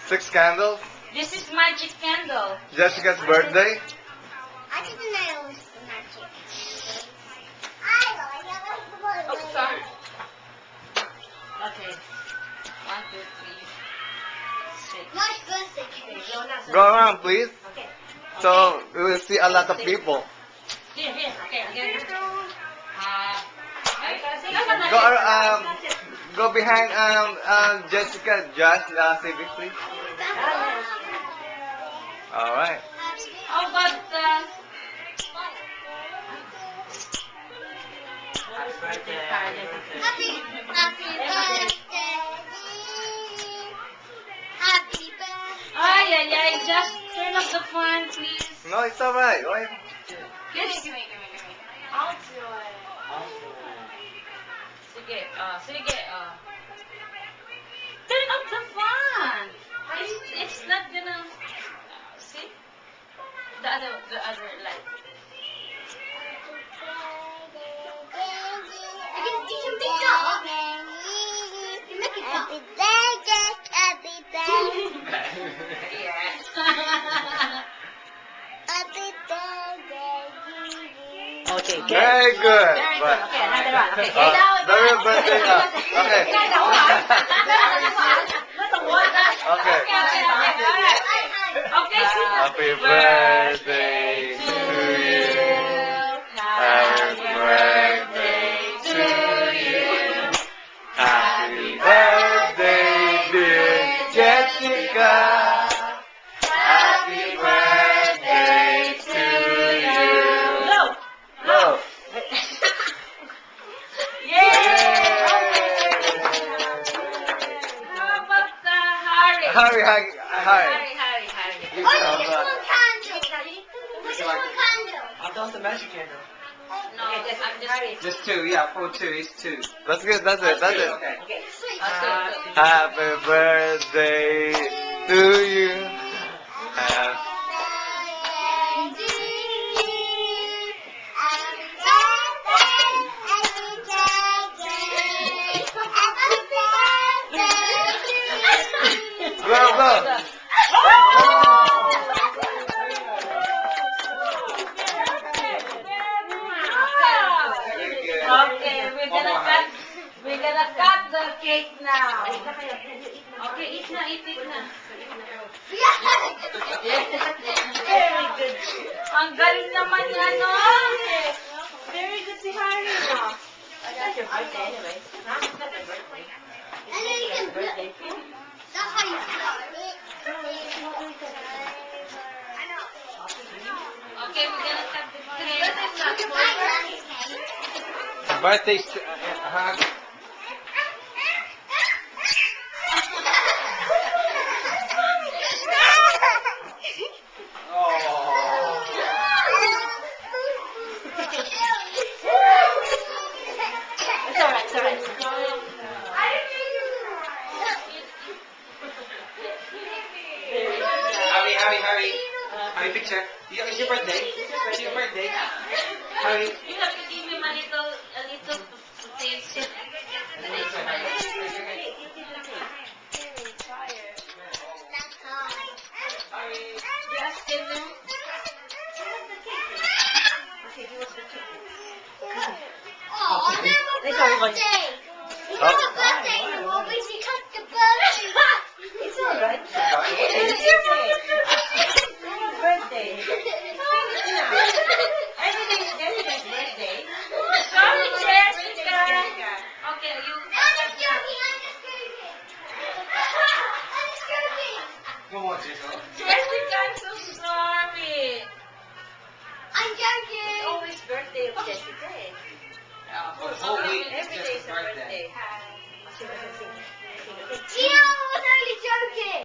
6 candles. This is magic candle. Jessica's birthday. I didn't know it was magic. Oh, sorry. Okay. 1, 2, 3, 6. My birthday cake. Go around, please. Okay. So we will see a lot of people. Here. Okay, again. Go behind Jessica. Just say this, please. All right. How about Happy birthday. Happy birthday. Ay, just turn off the fan, please. No, it's all right. Why- Yes. I'll do it. Sige. Turn off the fan. It's not gonna. See? The other light. You can pick it up. You make it up. Happy birthday. Yes. Happy birthday. Okay, Very good. Very But- good. Okay, another one. Okay. Very birthday na. Okay. Okay. Alright. Okay, Happy birthday to you. Happy birthday to you. Happy birthday, dear Jessica. Happy birthday to you. Go. How about Harry? Harry. Oh, you just one candle. Just one candle. That's the magic candle. No, I'm just Harry. Just 2, yeah, for 2 is 2. That's good. That's it. Okay. Sweet. Happy birthday to you. Happy Go. Okay, we're gonna cut the cake now. Okay, eat na. Very good. Ang galing naman niya, no? Very good si Harry, no? That's your birthday anyway. Huh? It's not your birthday. And then you can blow. That's how you blow it. Okay, we're gonna cut the cake. Birthday. It's alright. Harry. Harry, picture. It's your birthday. It's your birthday. Harry. You have to give him a little taste. Yes, can you? Oh, on your birthday. It's your birthday. You always cut the birthday. It's alright. It's your Birthday. Everything's birthday. Sorry, Jessica. Okay, you. I'm just joking. Come on, Jacob. Jessica, I'm so sorry. I'm joking. Always birthday of Jessica. For the whole week, it's Every just day